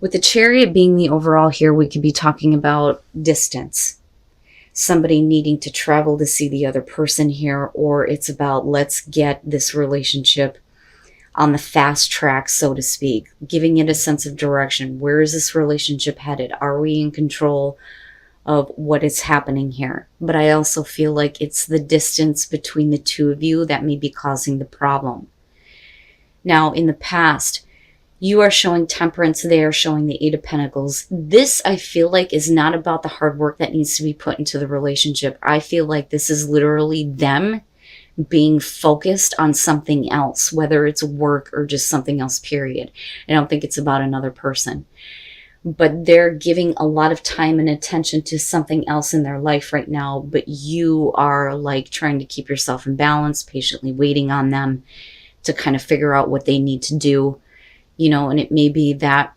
With the Chariot being the overall here, we could be talking about distance. Somebody needing to travel to see the other person here, or it's about let's get this relationship on the fast track, so to speak, giving it a sense of direction. Where is this relationship headed? Are we in control of what is happening here? But I also feel like it's the distance between the two of you that may be causing the problem. Now, in the past, you are showing temperance, they are showing the Eight of Pentacles. This, I feel like, is not about the hard work that needs to be put into the relationship. I feel like this is literally them being focused on something else, whether it's work or just something else, period. I don't think it's about another person. But they're giving a lot of time and attention to something else in their life right now, but you are like trying to keep yourself in balance, patiently waiting on them to kind of figure out what they need to do. You know, and it may be that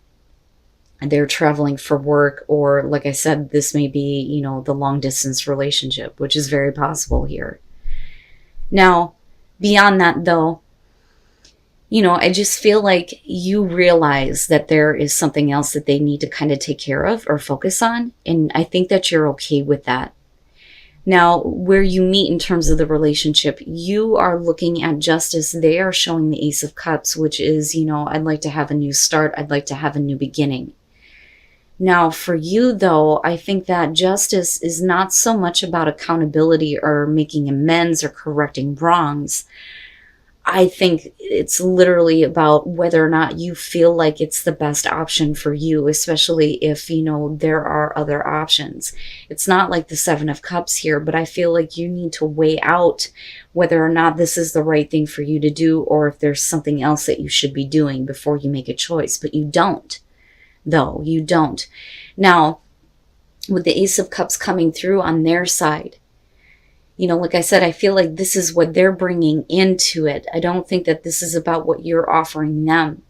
they're traveling for work, or like I said, this may be, you know, the long distance relationship, which is very possible here. Now, beyond that though, you know, I just feel like you realize that there is something else that they need to kind of take care of or focus on. And I think that you're okay with that. Now, where you meet in terms of the relationship, you are looking at justice. They are showing the Ace of Cups, which is, you know, I'd like to have a new start. I'd like to have a new beginning. Now, for you, though, I think that justice is not so much about accountability or making amends or correcting wrongs. I think it's literally about whether or not you feel like it's the best option for you, especially if, you know, there are other options. It's not like the Seven of Cups here, but I feel like you need to weigh out whether or not this is the right thing for you to do, or if there's something else that you should be doing before you make a choice. But you don't, though. You don't. Now, with the Ace of Cups coming through on their side, you know, like I said, I feel like this is what they're bringing into it. I don't think that this is about what you're offering them.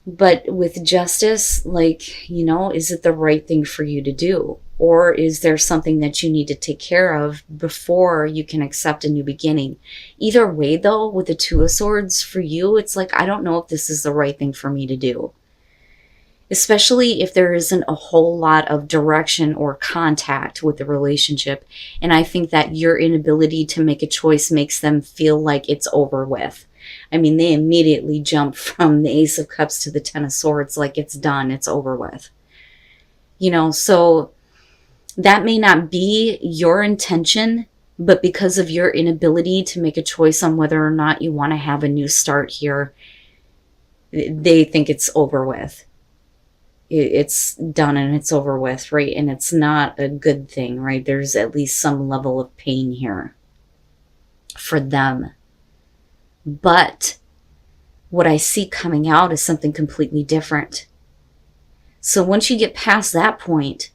But with justice, like, you know, is it the right thing for you to do? Or is there something that you need to take care of before you can accept a new beginning? Either way, though, with the Two of Swords, for you, it's like, I don't know if this is the right thing for me to do. Especially if there isn't a whole lot of direction or contact with the relationship. And I think that your inability to make a choice makes them feel like it's over with. I mean, they immediately jump from the Ace of Cups to the Ten of Swords like it's done, it's over with. You know, so that may not be your intention, but because of your inability to make a choice on whether or not you want to have a new start here, they think it's over with. It's done and it's over with, right? And it's not a good thing, right? There's at least some level of pain here for them. But what I see coming out is something completely different. So once you get past that point,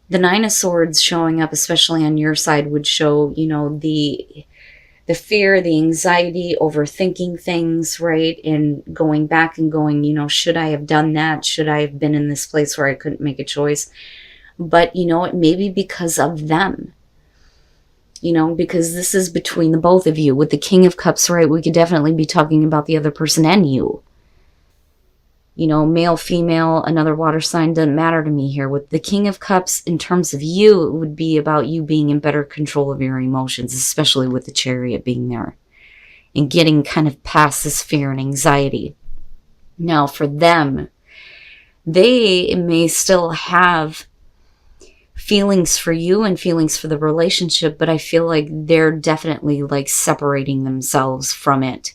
the Nine of Swords showing up, especially on your side, would show, you know, the fear, the anxiety, overthinking things, right? And going back and going, you know, should I have done that? Should I have been in this place where I couldn't make a choice? But, you know, it may be because of them. You know, because this is between the both of you. With the King of Cups, right, we could definitely be talking about the other person and you. You know, male, female, another water sign, doesn't matter to me here. With the King of Cups, in terms of you, it would be about you being in better control of your emotions, especially with the Chariot being there. And getting kind of past this fear and anxiety. Now, for them, they may still have feelings for you and feelings for the relationship, but I feel like they're definitely like separating themselves from it.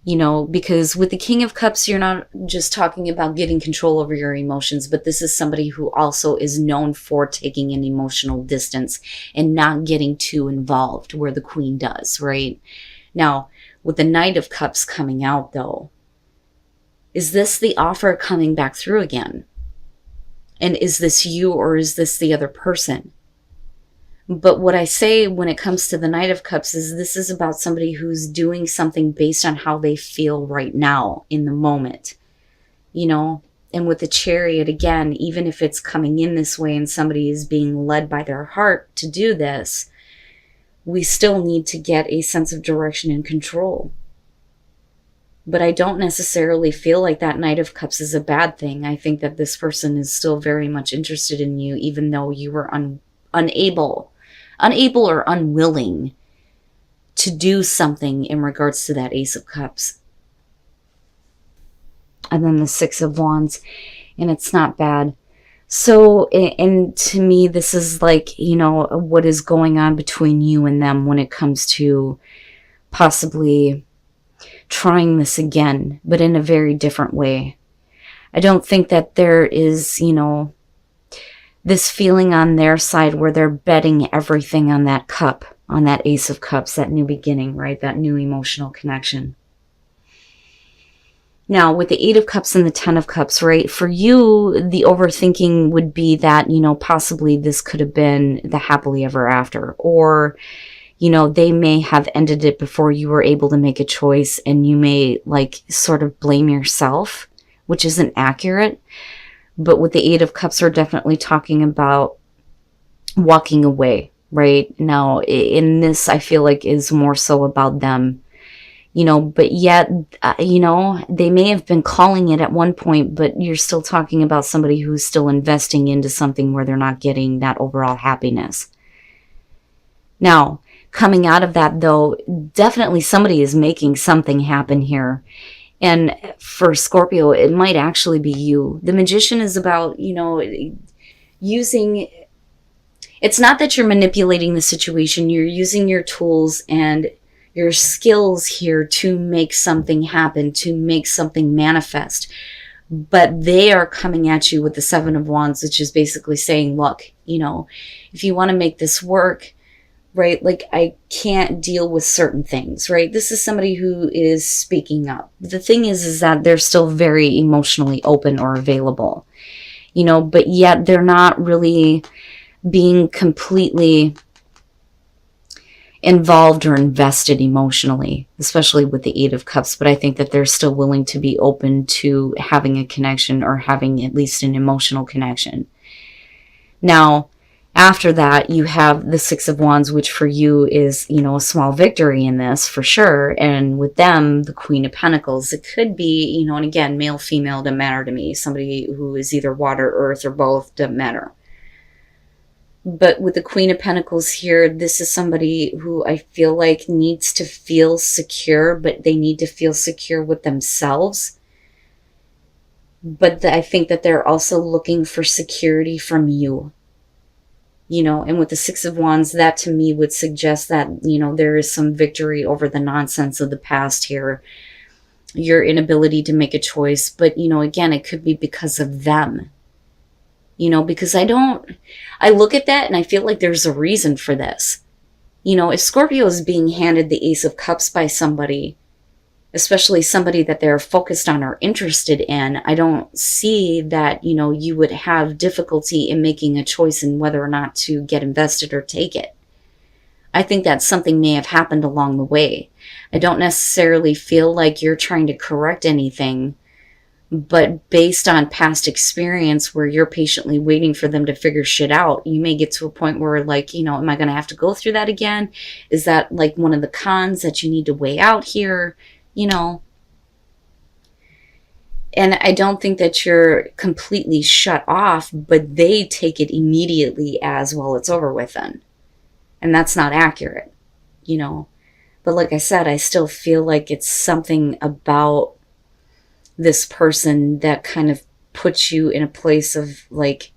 You know, because with the King of Cups, you're not just talking about getting control over your emotions, but this is somebody who also is known for taking an emotional distance and not getting too involved, where the Queen does, right? Now, with the Knight of Cups coming out, though, is this the offer coming back through again? And is this you, or is this the other person? But what I say when it comes to the Knight of Cups is this is about somebody who's doing something based on how they feel right now in the moment, you know. And with the Chariot, again, even if it's coming in this way and somebody is being led by their heart to do this, we still need to get a sense of direction and control. But I don't necessarily feel like that Knight of Cups is a bad thing. I think that this person is still very much interested in you, even though you were unable or unwilling to do something in regards to that Ace of Cups. And then the Six of Wands, and it's not bad. So, and to me, this is like, you know, what is going on between you and them when it comes to possibly trying this again, but in a very different way. I don't think that there is, you know, this feeling on their side where they're betting everything on that cup, on that Ace of Cups, that new beginning, right? That new emotional connection. Now, with the Eight of Cups and the Ten of Cups, right, for you, the overthinking would be that, you know, possibly this could have been the happily ever after, or, you know, they may have ended it before you were able to make a choice, and you may, like, sort of blame yourself, which isn't accurate. But with the Eight of Cups, we're definitely talking about walking away, right? Now, in this, I feel like is more so about them. You know, but yet, you know, they may have been calling it at one point, but you're still talking about somebody who's still investing into something where they're not getting that overall happiness. Now, coming out of that, though, definitely somebody is making something happen here. And for Scorpio, it might actually be you. The Magician is about, you know, using... It's not that you're manipulating the situation. You're using your tools and your skills here to make something happen, to make something manifest. But they are coming at you with the Seven of Wands, which is basically saying, look, you know, if you want to make this work, right, like I can't deal with certain things, right? This is somebody who is speaking up. The thing is that they're still very emotionally open or available, you know, but yet they're not really being completely involved or invested emotionally, especially with the Eight of Cups. But I think that they're still willing to be open to having a connection, or having at least an emotional connection. Now, after that, you have the Six of Wands, which for you is, you know, a small victory in this for sure. And with them, the Queen of Pentacles, it could be, you know, and again, male, female, doesn't matter to me. Somebody who is either water, earth, or both, doesn't matter. But with the Queen of Pentacles here, this is somebody who I feel like needs to feel secure, but they need to feel secure with themselves. But I think that they're also looking for security from you. You know, and with the Six of Wands, that to me would suggest that, you know, there is some victory over the nonsense of the past here. Your inability to make a choice. But, you know, again, it could be because of them. You know, because I look at that and I feel like there's a reason for this. You know, if Scorpio is being handed the Ace of Cups by somebody, especially somebody that they're focused on or interested in, I don't see that, you know, you would have difficulty in making a choice in whether or not to get invested or take it. I think that something may have happened along the way. I don't necessarily feel like you're trying to correct anything, but based on past experience where you're patiently waiting for them to figure shit out, you may get to a point where, like, you know, am I going to have to go through that again? Is that like one of the cons that you need to weigh out here? You know, and I don't think that you're completely shut off, but they take it immediately as, well, it's over with then. And that's not accurate, you know. But like I said, I still feel like it's something about this person that kind of puts you in a place of like,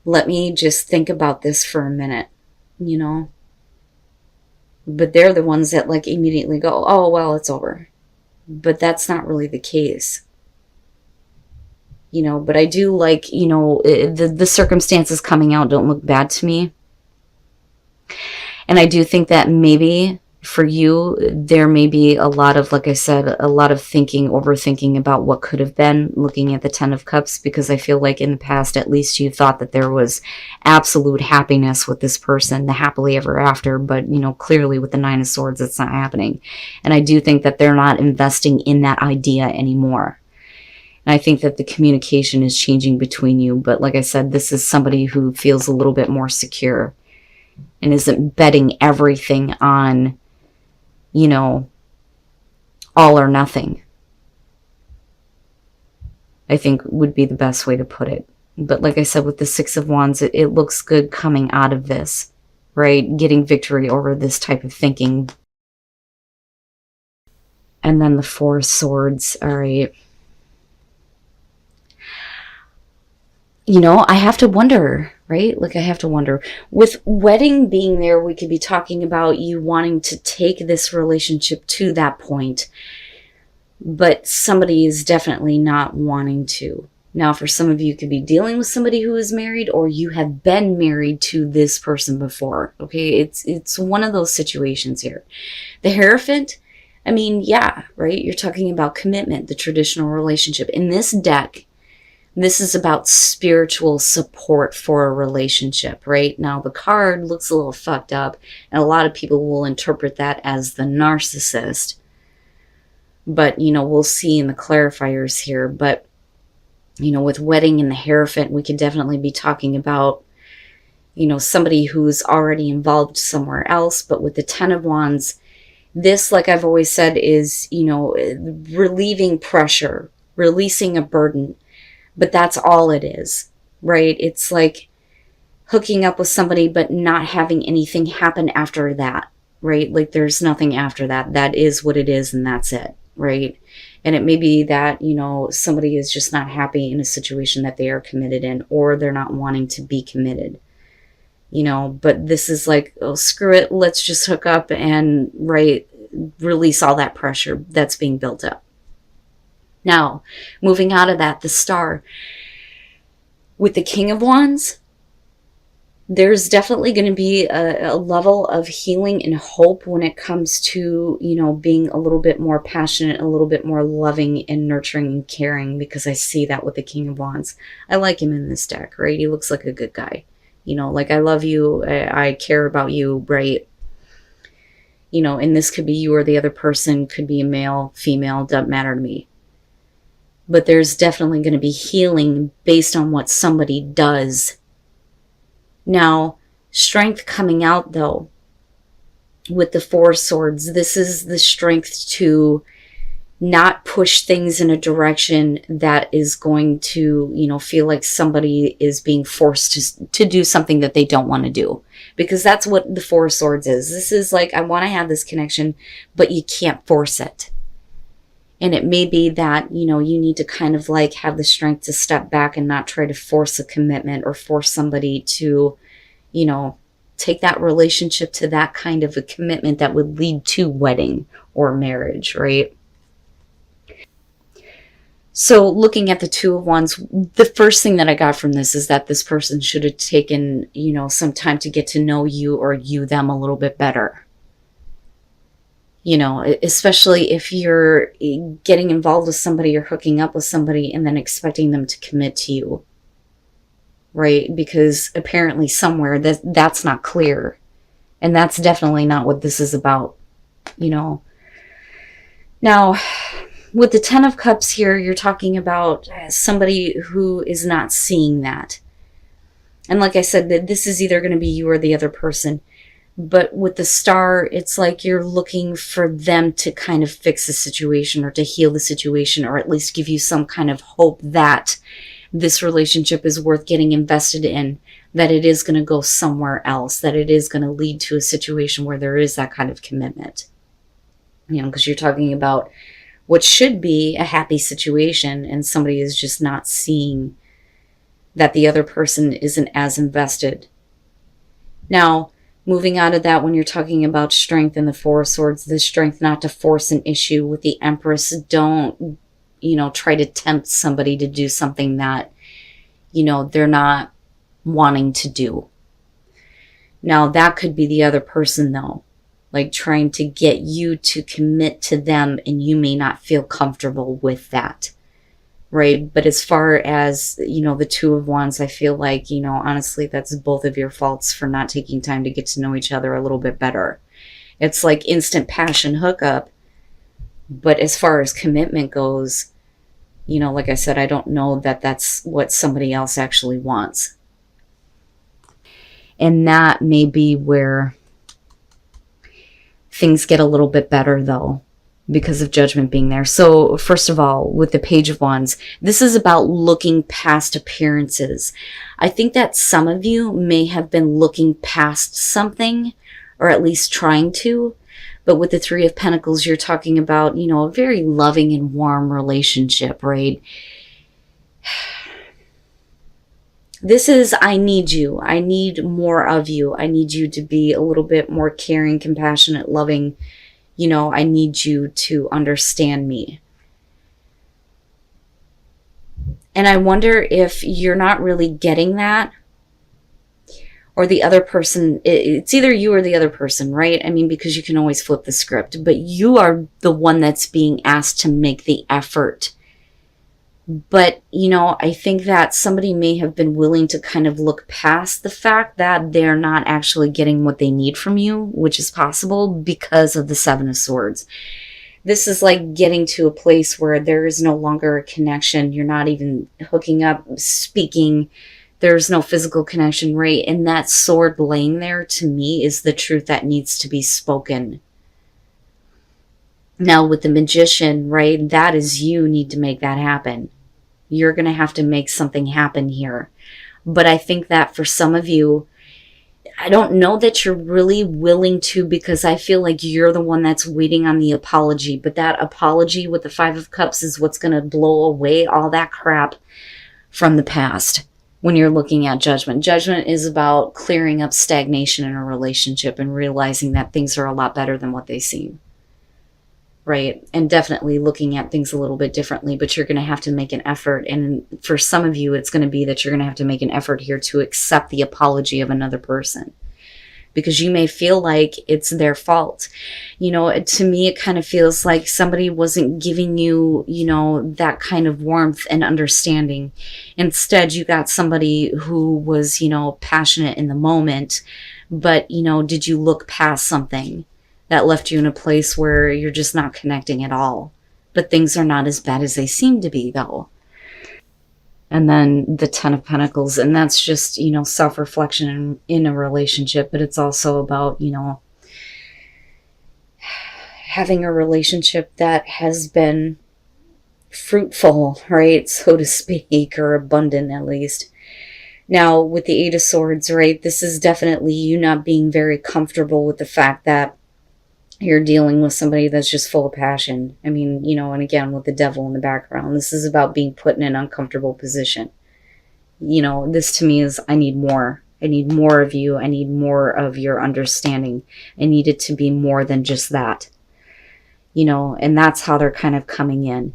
let me just think about this for a minute, you know. But they're the ones that like immediately go, oh, well, it's over. But that's not really the case. You know, but I do like, you know, the circumstances coming out don't look bad to me. And I do think that maybe for you, there may be a lot of, like I said, a lot of thinking, overthinking about what could have been, looking at the Ten of Cups, because I feel like in the past, at least you thought that there was absolute happiness with this person, the happily ever after, but, you know, clearly with the Nine of Swords, it's not happening. And I do think that they're not investing in that idea anymore. And I think that the communication is changing between you, but like I said, this is somebody who feels a little bit more secure and isn't betting everything on, you know, all or nothing. I think would be the best way to put it. But like I said, with the Six of Wands, it looks good coming out of this, right? Getting victory over this type of thinking. And then the Four of Swords, all right. You know, I have to wonder, right? Like, I have to wonder. With wedding being there, we could be talking about you wanting to take this relationship to that point. But somebody is definitely not wanting to. Now, for some of you, you could be dealing with somebody who is married, or you have been married to this person before. Okay, it's one of those situations here. The Hierophant, I mean, yeah, right? You're talking about commitment, the traditional relationship. In this deck, this is about spiritual support for a relationship, right? Now, the card looks a little fucked up, and a lot of people will interpret that as the narcissist. But, you know, we'll see in the clarifiers here. But, you know, with wedding and the Hierophant, we could definitely be talking about, you know, somebody who's already involved somewhere else. But with the Ten of Wands, this, like I've always said, is, you know, relieving pressure, releasing a burden. But that's all it is, right? It's like hooking up with somebody but not having anything happen after that, right? Like there's nothing after that. That is what it is, and that's it, right? And it may be that, you know, somebody is just not happy in a situation that they are committed in, or they're not wanting to be committed, you know. But this is like, oh, screw it, let's just hook up and, right, release all that pressure that's being built up. Now, moving out of that, the Star. With the King of Wands, there's definitely going to be a level of healing and hope when it comes to, you know, being a little bit more passionate, a little bit more loving and nurturing and caring, because I see that with the King of Wands. I like him in this deck, right? He looks like a good guy. You know, like, I love you, I care about you, right? You know, and this could be you or the other person, could be a male, female, doesn't matter to me. But there's definitely going to be healing based on what somebody does. Now, strength coming out, though, with the Four Swords, this is the strength to not push things in a direction that is going to, you know, feel like somebody is being forced to do something that they don't want to do. Because that's what the Four Swords is. This is like, I want to have this connection, but you can't force it. And it may be that, you know, you need to kind of like have the strength to step back and not try to force a commitment or force somebody to, you know, take that relationship to that kind of a commitment that would lead to wedding or marriage, right? So looking at the Two of Wands, the first thing that I got from this is that this person should have taken, you know, some time to get to know you, or you them, a little bit better. You know, especially if you're getting involved with somebody or hooking up with somebody and then expecting them to commit to you, right? Because apparently somewhere that's not clear. And that's definitely not what this is about, you know. Now, with the Ten of Cups here, you're talking about somebody who is not seeing that. And like I said, that this is either going to be you or the other person. But with the Star, it's like you're looking for them to kind of fix the situation, or to heal the situation, or at least give you some kind of hope that this relationship is worth getting invested in, that it is going to go somewhere else, that it is going to lead to a situation where there is that kind of commitment. You know, because you're talking about what should be a happy situation, and somebody is just not seeing that the other person isn't as invested. Now, moving out of that, when you're talking about strength in the Four of Swords, the strength not to force an issue with the Empress. Don't, you know, try to tempt somebody to do something that, you know, they're not wanting to do. Now, that could be the other person, though, like trying to get you to commit to them, and you may not feel comfortable with that. Right? But as far as, you know, the Two of Wands, I feel like, you know, honestly, that's both of your faults for not taking time to get to know each other a little bit better. It's like instant passion hookup. But as far as commitment goes, you know, like I said, I don't know that that's what somebody else actually wants. And that may be where things get a little bit better, though. because of Judgment being there. So first of all, with the Page of Wands, this is about looking past appearances. I think that some of you may have been looking past something, or at least trying to. But with the Three of Pentacles, you're talking about, you know, a very loving and warm relationship, right? This is, I need you. I need more of you. I need you to be a little bit more caring, compassionate, loving. You know, I need you to understand me. And I wonder if you're not really getting that, or the other person, it's either you or the other person, right? I mean, because you can always flip the script, but you are the one that's being asked to make the effort. But, you know, I think that somebody may have been willing to kind of look past the fact that they're not actually getting what they need from you, which is possible because of the Seven of Swords. This is like getting to a place where there is no longer a connection. You're not even hooking up, speaking. There's no physical connection, right? And that sword laying there, to me, is the truth that needs to be spoken. Now, with the Magician, right, that is, you need to make that happen. You're going to have to make something happen here. But I think that for some of you, I don't know that you're really willing to, because I feel like you're the one that's waiting on the apology. But that apology with the Five of Cups is what's going to blow away all that crap from the past. When you're looking at Judgment. Judgment is about clearing up stagnation in a relationship and realizing that things are a lot better than what they seem. Right? And definitely looking at things a little bit differently, but you're going to have to make an effort. And for some of you, it's going to be that you're going to have to make an effort here to accept the apology of another person. Because you may feel like it's their fault. You know, to me, it kind of feels like somebody wasn't giving you, you know, that kind of warmth and understanding. Instead, you got somebody who was, you know, passionate in the moment. But, you know, did you look past something that left you in a place where you're just not connecting at all? But things are not as bad as they seem to be, though. And then the Ten of Pentacles, and that's just, you know, self-reflection in a relationship, but it's also about, you know, having a relationship that has been fruitful, right, so to speak, or abundant at least. Now, with the Eight of Swords, right, this is definitely you not being very comfortable with the fact that you're dealing with somebody that's just full of passion. I mean, you know, and again, with the Devil in the background, this is about being put in an uncomfortable position. You know, this to me is, I need more. I need more of you. I need more of your understanding. I need it to be more than just that. You know, and that's how they're kind of coming in.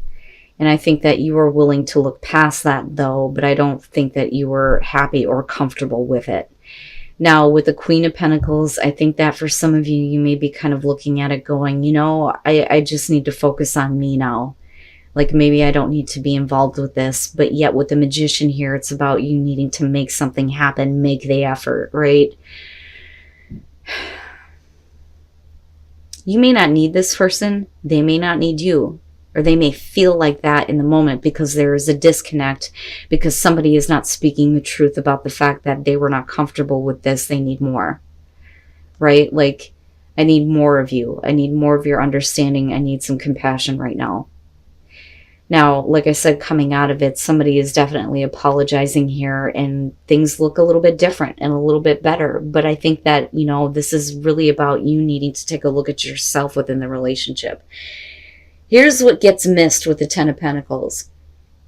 And I think that you are willing to look past that, though, but I don't think that you were happy or comfortable with it. Now, with the Queen of Pentacles, I think that for some of you, you may be kind of looking at it going, you know, I just need to focus on me now. Like, maybe I don't need to be involved with this. But yet with the Magician here, it's about you needing to make something happen, make the effort, right? You may not need this person. They may not need you. Or they may feel like that in the moment because there is a disconnect, because somebody is not speaking the truth about the fact that they were not comfortable with this. They need more, right? Like, I need more of you. I need more of your understanding. I need some compassion right now. Now, like I said, coming out of it, somebody is definitely apologizing here, and things look a little bit different and a little bit better. But I think that, you know, this is really about you needing to take a look at yourself within the relationship. Here's what gets missed with the Ten of Pentacles.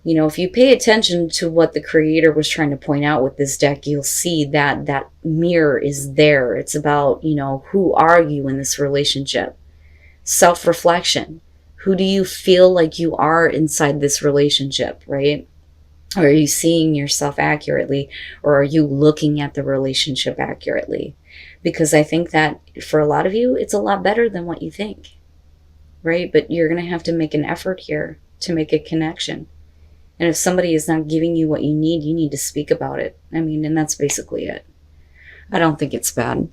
You know, if you pay attention to what the creator was trying to point out with this deck, you'll see that that mirror is there. It's about, you know, who are you in this relationship? Self-reflection. Who do you feel like you are inside this relationship, right? Are you seeing yourself accurately, or are you looking at the relationship accurately? Because I think that for a lot of you, it's a lot better than what you think. Right? But you're going to have to make an effort here to make a connection. And if somebody is not giving you what you need to speak about it. I mean, and that's basically it. I don't think it's bad.